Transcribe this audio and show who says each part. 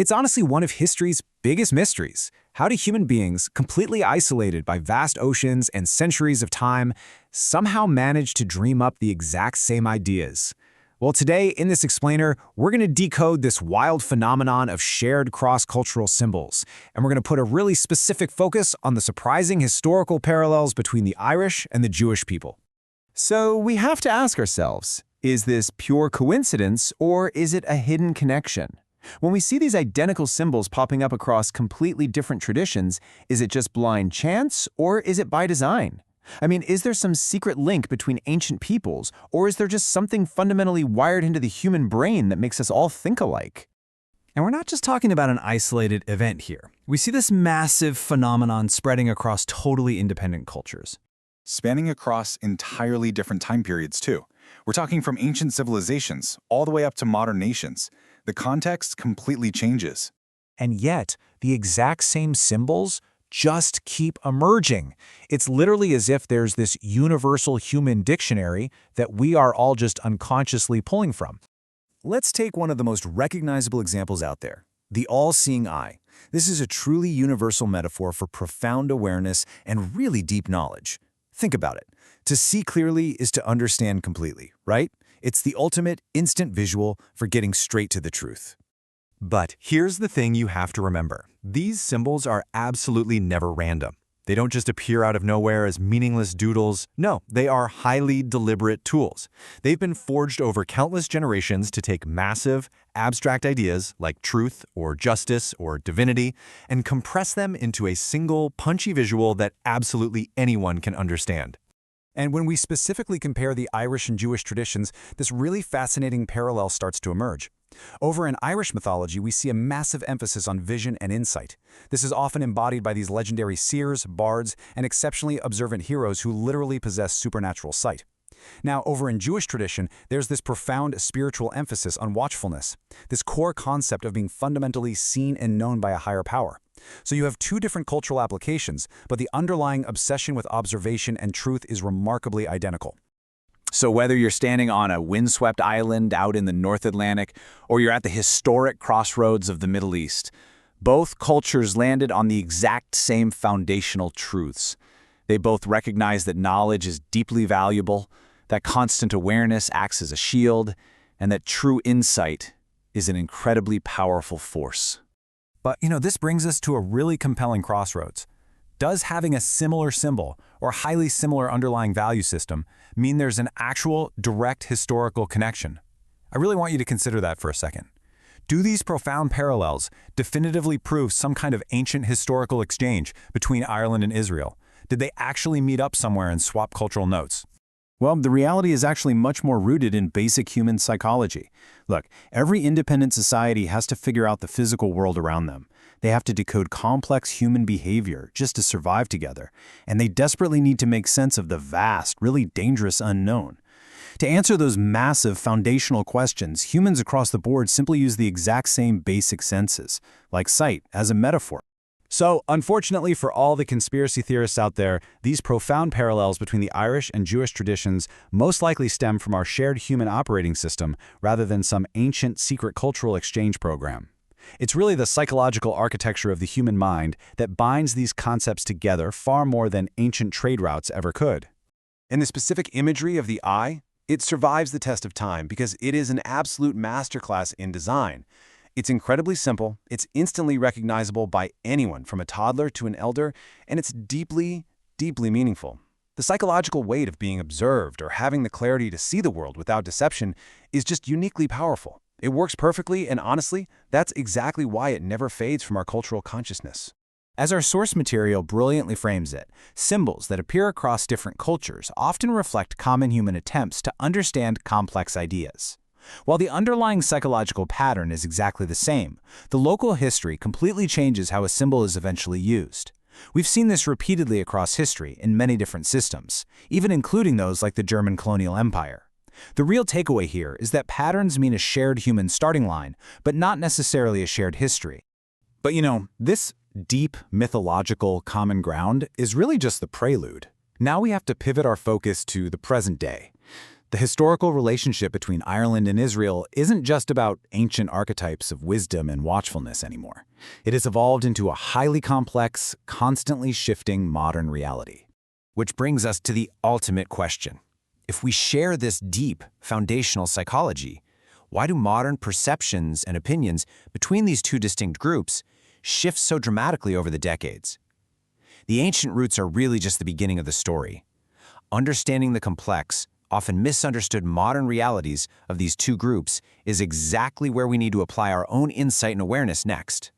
Speaker 1: It's honestly one of history's biggest mysteries. How do human beings, completely isolated by vast oceans and centuries of time, somehow manage to dream up the exact same ideas? Well, today, in this explainer, we're going to decode this wild phenomenon of shared cross-cultural symbols, and we're going to put a really specific focus on the surprising historical parallels between the Irish and the Jewish people.
Speaker 2: So we have to ask ourselves, is this pure coincidence or is it a hidden connection? When we see these identical symbols popping up across completely different traditions, is it just blind chance or is it by design? I mean, is there some secret link between ancient peoples, or is there just something fundamentally wired into the human brain that makes us all think alike?
Speaker 1: And we're not just talking about an isolated event here. We see this massive phenomenon spreading across totally independent cultures.
Speaker 3: Spanning across entirely different time periods, too. We're talking from ancient civilizations all the way up to modern nations. The context completely changes.
Speaker 1: And yet, the exact same symbols just keep emerging. It's literally as if there's this universal human dictionary that we are all just unconsciously pulling from. Let's take one of the most recognizable examples out there, the all-seeing eye. This is a truly universal metaphor for profound awareness and really deep knowledge. Think about it. To see clearly is to understand completely, right? It's the ultimate instant visual for getting straight to the truth. But here's the thing you have to remember. These symbols are absolutely never random. They don't just appear out of nowhere as meaningless doodles. No, they are highly deliberate tools. They've been forged over countless generations to take massive, abstract ideas like truth or justice or divinity and compress them into a single, punchy visual that absolutely anyone can understand. And when we specifically compare the Irish and Jewish traditions, this really fascinating parallel starts to emerge. Over in Irish mythology, we see a massive emphasis on vision and insight. This is often embodied by these legendary seers, bards, and exceptionally observant heroes who literally possess supernatural sight. Now, over in Jewish tradition, there's this profound spiritual emphasis on watchfulness, this core concept of being fundamentally seen and known by a higher power. So you have two different cultural applications, but the underlying obsession with observation and truth is remarkably identical. So whether you're standing on a windswept island out in the North Atlantic, or you're at the historic crossroads of the Middle East, both cultures landed on the exact same foundational truths. They both recognize that knowledge is deeply valuable, that constant awareness acts as a shield, and that true insight is an incredibly powerful force. But, this brings us to a really compelling crossroads. Does having a similar symbol or highly similar underlying value system mean there's an actual, direct historical connection? I really want you to consider that for a second. Do these profound parallels definitively prove some kind of ancient historical exchange between Ireland and Israel? Did they actually meet up somewhere and swap cultural notes?
Speaker 2: Well, the reality is actually much more rooted in basic human psychology. Look, every independent society has to figure out the physical world around them. They have to decode complex human behavior just to survive together, and they desperately need to make sense of the vast, really dangerous unknown. To answer those massive foundational questions, humans across the board simply use the exact same basic senses, like sight, as a metaphor.
Speaker 1: So, unfortunately for all the conspiracy theorists out there, these profound parallels between the Irish and Jewish traditions most likely stem from our shared human operating system rather than some ancient secret cultural exchange program. It's really the psychological architecture of the human mind that binds these concepts together far more than ancient trade routes ever could.
Speaker 2: And the specific imagery of the eye, it survives the test of time because it is an absolute masterclass in design. It's incredibly simple, it's instantly recognizable by anyone from a toddler to an elder, and it's deeply, deeply meaningful. The psychological weight of being observed or having the clarity to see the world without deception is just uniquely powerful. It works perfectly, and honestly, that's exactly why it never fades from our cultural consciousness.
Speaker 1: As our source material brilliantly frames it, symbols that appear across different cultures often reflect common human attempts to understand complex ideas. While the underlying psychological pattern is exactly the same, the local history completely changes how a symbol is eventually used. We've seen this repeatedly across history in many different systems, even including those like the German colonial empire. The real takeaway here is that patterns mean a shared human starting line, but not necessarily a shared history. But this deep mythological common ground is really just the prelude. Now we have to pivot our focus to the present day. The historical relationship between Ireland and Israel isn't just about ancient archetypes of wisdom and watchfulness anymore. It has evolved into a highly complex, constantly shifting modern reality.
Speaker 4: Which brings us to the ultimate question. If we share this deep, foundational psychology, why do modern perceptions and opinions between these two distinct groups shift so dramatically over the decades? The ancient roots are really just the beginning of the story. Understanding the complex, often misunderstood modern realities of these two groups is exactly where we need to apply our own insight and awareness next.